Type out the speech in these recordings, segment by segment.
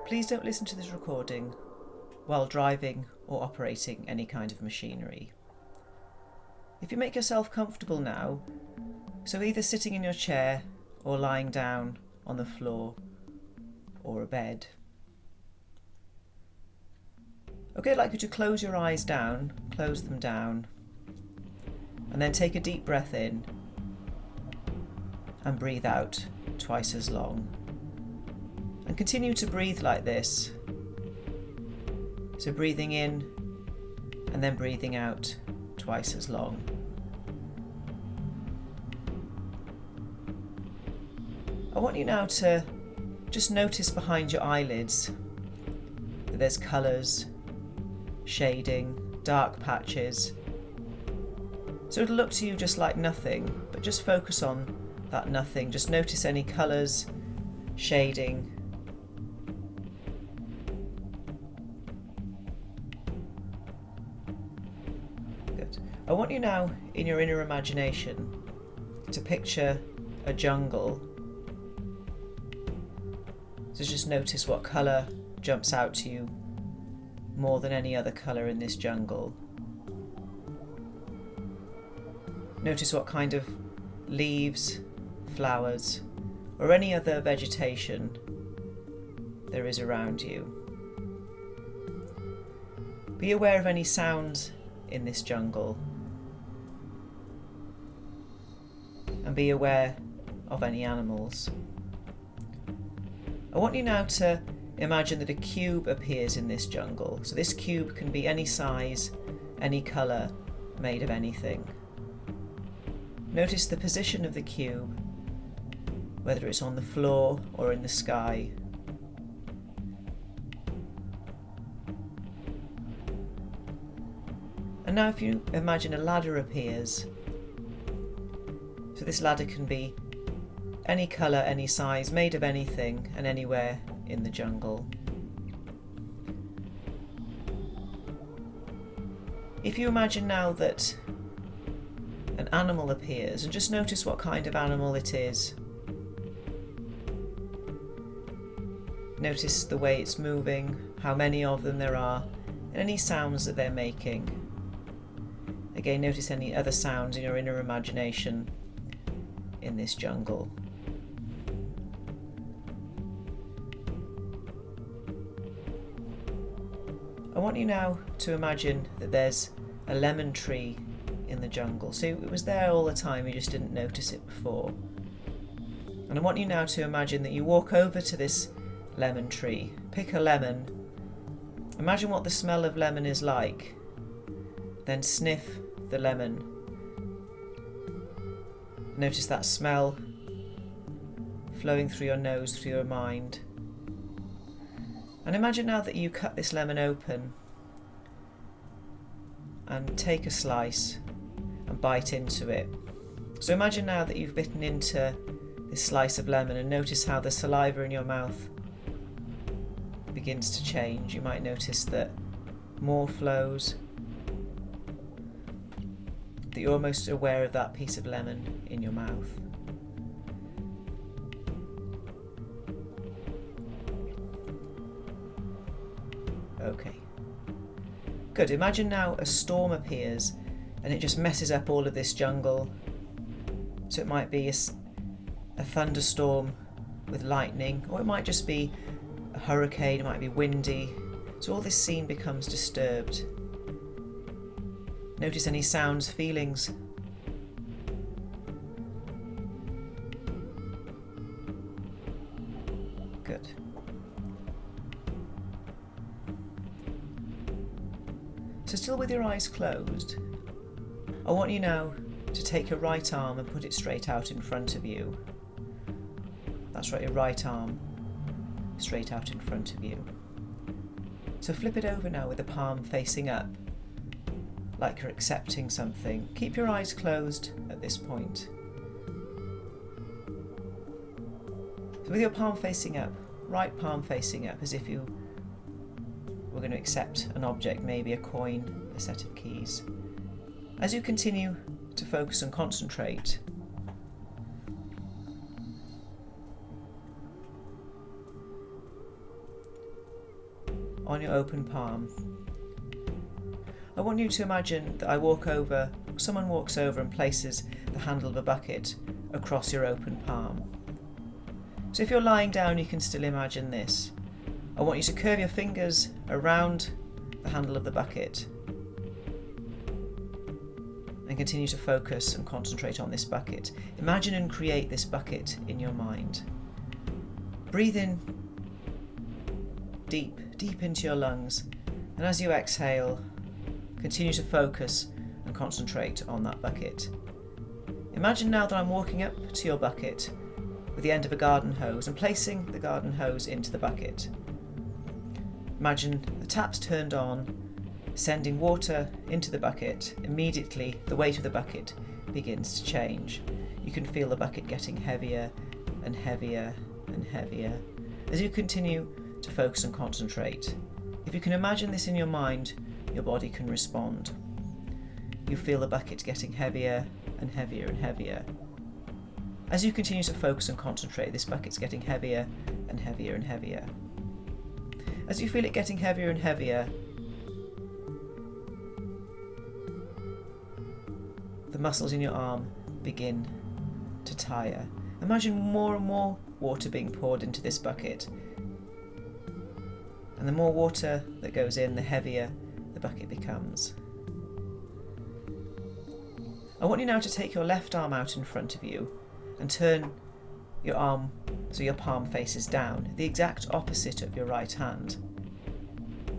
Please don't listen to this recording while driving or operating any kind of machinery. If you make yourself comfortable now, so either sitting in your chair or lying down on the floor or a bed. Okay, I'd like you to close your eyes down, close them down, and then take a deep breath in and breathe out twice as long. And continue to breathe like this. So breathing in and then breathing out twice as long. I want you now to just notice behind your eyelids that there's colours, shading, dark patches. So it'll look to you just like nothing, but just focus on that nothing. Just notice any colours, shading. Good. I want you now, in your inner imagination, to picture a jungle. So just notice what colour jumps out to you more than any other colour in this jungle. Notice what kind of leaves, flowers, or any other vegetation there is around you. Be aware of any sounds in this jungle, and be aware of any animals. I want you now to imagine that a cube appears in this jungle. So this cube can be any size, any colour, made of anything. Notice the position of the cube, whether it's on the floor or in the sky. And now if you imagine a ladder appears, so this ladder can be any colour, any size, made of anything and anywhere in the jungle. If you imagine now that an animal appears, and just notice what kind of animal it is. Notice the way it's moving, how many of them there are, and any sounds that they're making. Again, notice any other sounds in your inner imagination in this jungle. I want you now to imagine that there's a lemon tree in the jungle. So it was there all the time, you just didn't notice it before. And I want you now to imagine that you walk over to this lemon tree, pick a lemon, imagine what the smell of lemon is like, then sniff the lemon. Notice that smell flowing through your nose, through your mind. And imagine now that you cut this lemon open and take a slice and bite into it. So imagine now that you've bitten into this slice of lemon and notice how the saliva in your mouth begins to change. You might notice that more flows, that you're almost aware of that piece of lemon in your mouth. Okay. Good. Imagine now a storm appears and it just messes up all of this jungle. So it might be a thunderstorm with lightning, or it might just be a hurricane, it might be windy. So all this scene becomes disturbed. Notice any sounds, feelings. Good. So still with your eyes closed, I want you now to take your right arm and put it straight out in front of you. That's right, your right arm straight out in front of you. So flip it over now with the palm facing up, like you're accepting something. Keep your eyes closed at this point. So with your palm facing up, right palm facing up, as if you were going to accept an object, maybe a coin, a set of keys. As you continue to focus and concentrate, on your open palm. I want you to imagine that someone walks over and places the handle of a bucket across your open palm. So if you're lying down, you can still imagine this. I want you to curve your fingers around the handle of the bucket and continue to focus and concentrate on this bucket. Imagine and create this bucket in your mind. Breathe in deep into your lungs, and as you exhale, continue to focus and concentrate on that bucket. Imagine now that I'm walking up to your bucket with the end of a garden hose and placing the garden hose into the bucket. Imagine the taps turned on, sending water into the bucket. Immediately, the weight of the bucket begins to change. You can feel the bucket getting heavier and heavier and heavier as you continue to focus and concentrate. If you can imagine this in your mind, your body can respond. You feel the bucket getting heavier and heavier and heavier. As you continue to focus and concentrate, this bucket's getting heavier and heavier and heavier. As you feel it getting heavier and heavier, the muscles in your arm begin to tire. Imagine more and more water being poured into this bucket. And the more water that goes in, the heavier the bucket becomes. I want you now to take your left arm out in front of you and turn your arm so your palm faces down, the exact opposite of your right hand.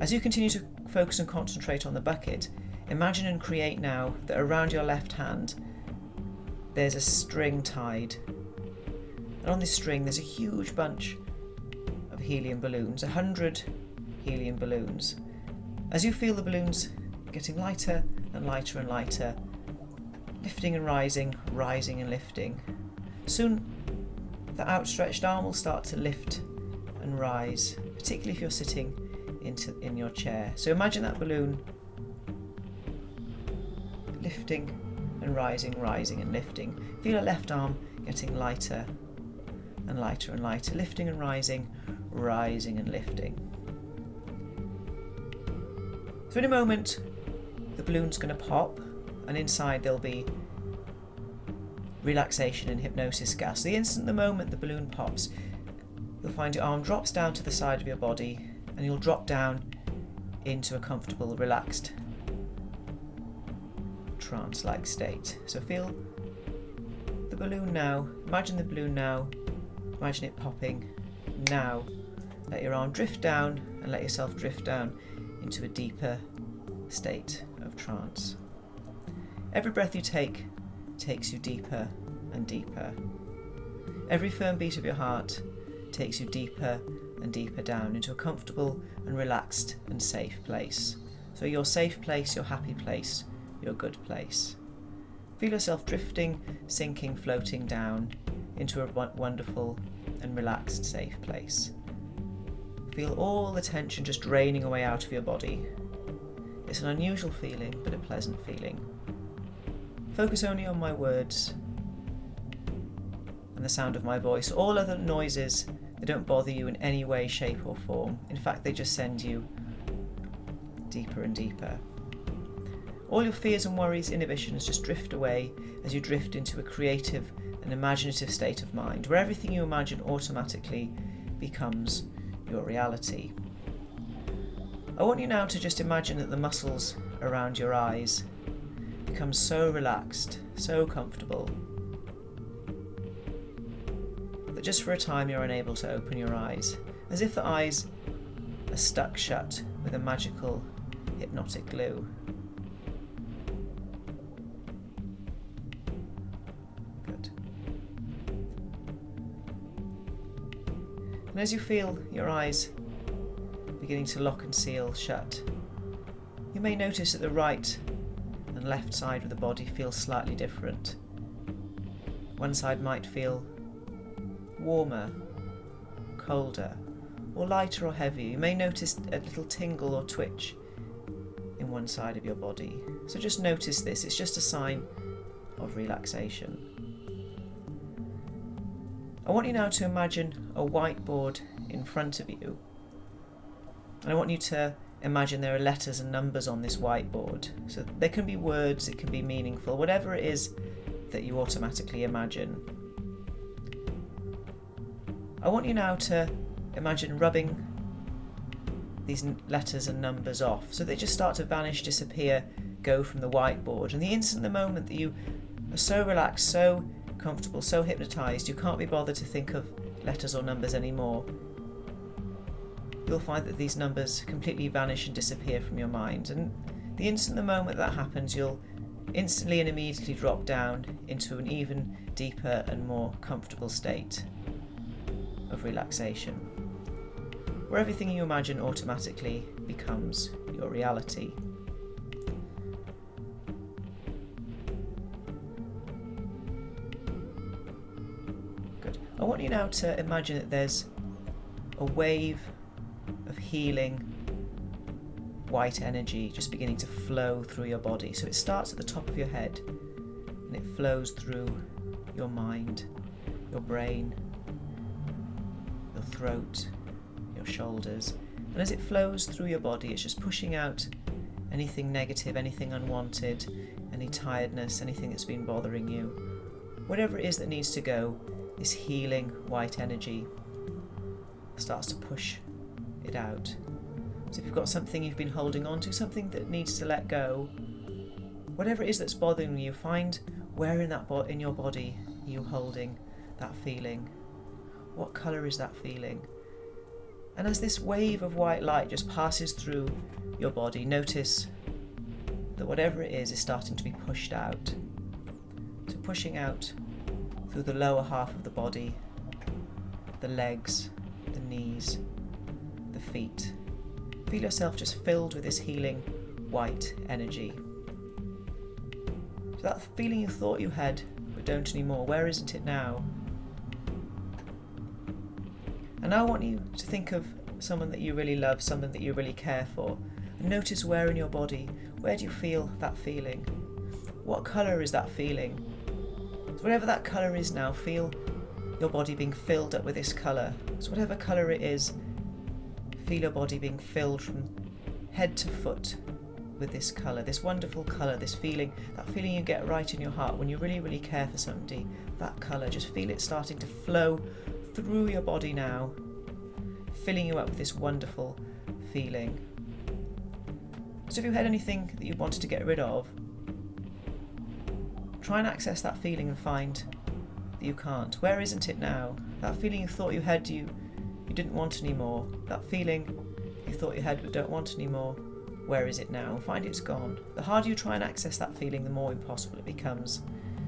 As you continue to focus and concentrate on the bucket, imagine and create now that around your left hand there's a string tied. And on this string there's a huge bunch of helium balloons, 100 helium balloons. As you feel the balloons getting lighter and lighter and lighter, lifting and rising, rising and lifting. Soon the outstretched arm will start to lift and rise, particularly if you're sitting in your chair. So imagine that balloon lifting and rising, rising and lifting. Feel your left arm getting lighter and lighter and lighter, lifting and rising, rising and lifting. So in a moment, the balloon's going to pop, and inside there'll be relaxation and hypnosis gas. The instant, the moment the balloon pops, you'll find your arm drops down to the side of your body, and you'll drop down into a comfortable, relaxed, trance-like state. So feel the balloon now. Imagine the balloon now. Imagine it popping now. Let your arm drift down and let yourself drift down into a deeper state of trance. Every breath you take takes you deeper and deeper. Every firm beat of your heart takes you deeper and deeper down into a comfortable and relaxed and safe place. So your safe place, your happy place, your good place. Feel yourself drifting, sinking, floating down into a wonderful and relaxed, safe place. Feel all the tension just draining away out of your body. It's an unusual feeling, but a pleasant feeling. Focus only on my words and the sound of my voice. All other noises, they don't bother you in any way, shape or form. In fact, they just send you deeper and deeper. All your fears and worries, inhibitions just drift away as you drift into a creative and imaginative state of mind, where everything you imagine automatically becomes your reality. I want you now to just imagine that the muscles around your eyes become so relaxed, so comfortable, that just for a time you're unable to open your eyes, as if the eyes are stuck shut with a magical hypnotic glue. Good. And as you feel your eyes beginning to lock and seal shut, you may notice that the right and left side of the body feels slightly different. One side might feel warmer, colder, or lighter or heavier. You may notice a little tingle or twitch in one side of your body. So just notice this, it's just a sign of relaxation. I want you now to imagine a whiteboard in front of you. And I want you to imagine there are letters and numbers on this whiteboard. So there can be words, it can be meaningful, whatever it is that you automatically imagine. I want you now to imagine rubbing these letters and numbers off so they just start to vanish, disappear, go from the whiteboard. And the instant, the moment that you are so relaxed, so comfortable, so hypnotised, you can't be bothered to think of letters or numbers anymore, you'll find that these numbers completely vanish and disappear from your mind. And the instant, the moment that happens, you'll instantly and immediately drop down into an even deeper and more comfortable state of relaxation, where everything you imagine automatically becomes your reality. Good. I want you now to imagine that there's a wave of healing white energy just beginning to flow through your body. So it starts at the top of your head and it flows through your mind, your brain, your throat, your shoulders. And as it flows through your body, it's just pushing out anything negative, anything unwanted, any tiredness, anything that's been bothering you. Whatever it is that needs to go, this healing white energy starts to push it out. So if you've got something you've been holding on to, something that needs to let go, whatever it is that's bothering you, find where in your body are you holding that feeling. What colour is that feeling? And as this wave of white light just passes through your body, notice that whatever it is starting to be pushed out. So pushing out through the lower half of the body, the legs, the knees, the feet. Feel yourself just filled with this healing white energy. So that feeling you thought you had but don't anymore, where isn't it now? And now I want you to think of someone that you really love, someone that you really care for, and notice where in your body, where do you feel that feeling? What colour is that feeling? So whatever that colour is now, feel your body being filled up with this colour. So whatever colour it is, feel your body being filled from head to foot with this colour, this wonderful colour, this feeling, that feeling you get right in your heart when you really, really care for somebody. That colour, just feel it starting to flow through your body now, filling you up with this wonderful feeling. So if you had anything that you wanted to get rid of, try and access that feeling and find that you can't. Where isn't it now? That feeling you thought you had, you didn't want anymore. That feeling you thought you had but don't want anymore. Where is it now? Find it's gone. The harder you try and access that feeling, the more impossible it becomes,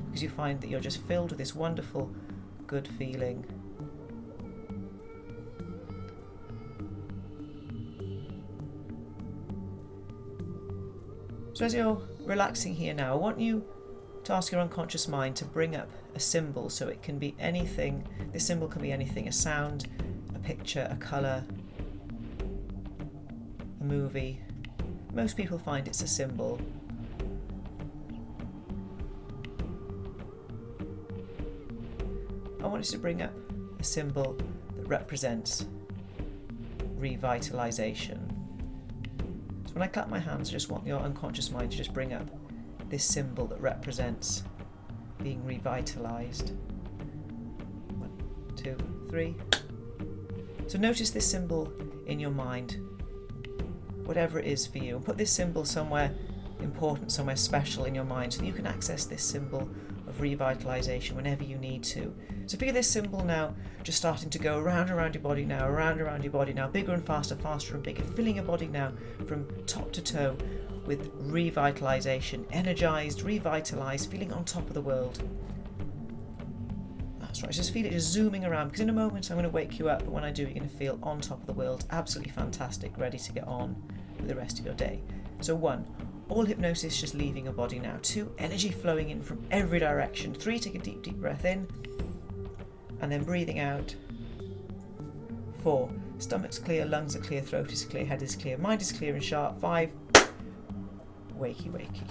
because you find that you're just filled with this wonderful, good feeling. So as you're relaxing here now, I want you to ask your unconscious mind to bring up a symbol. So it can be anything. This symbol can be anything: a sound, a picture, a colour, a movie. Most people find it's a symbol. I want you to bring up a symbol that represents revitalisation. So when I clap my hands, I just want your unconscious mind to just bring up this symbol that represents being revitalised. 1, 2, 3. So notice this symbol in your mind, whatever it is for you, and put this symbol somewhere important, somewhere special in your mind, so that you can access this symbol of revitalisation whenever you need to. So feel this symbol now just starting to go around your body now, around your body now, bigger and faster, faster and bigger, filling your body now from top to toe with revitalisation, energised, revitalised, feeling on top of the world. That's right, just feel it just zooming around, because in a moment I'm going to wake you up, but when I do, you're going to feel on top of the world, absolutely fantastic, ready to get on with the rest of your day. So 1, all hypnosis just leaving your body now. 2, energy flowing in from every direction. 3, take a deep, deep breath in, and then breathing out. 4, stomach's clear, lungs are clear, throat is clear, head is clear, mind is clear and sharp. 5, wakey, wakey.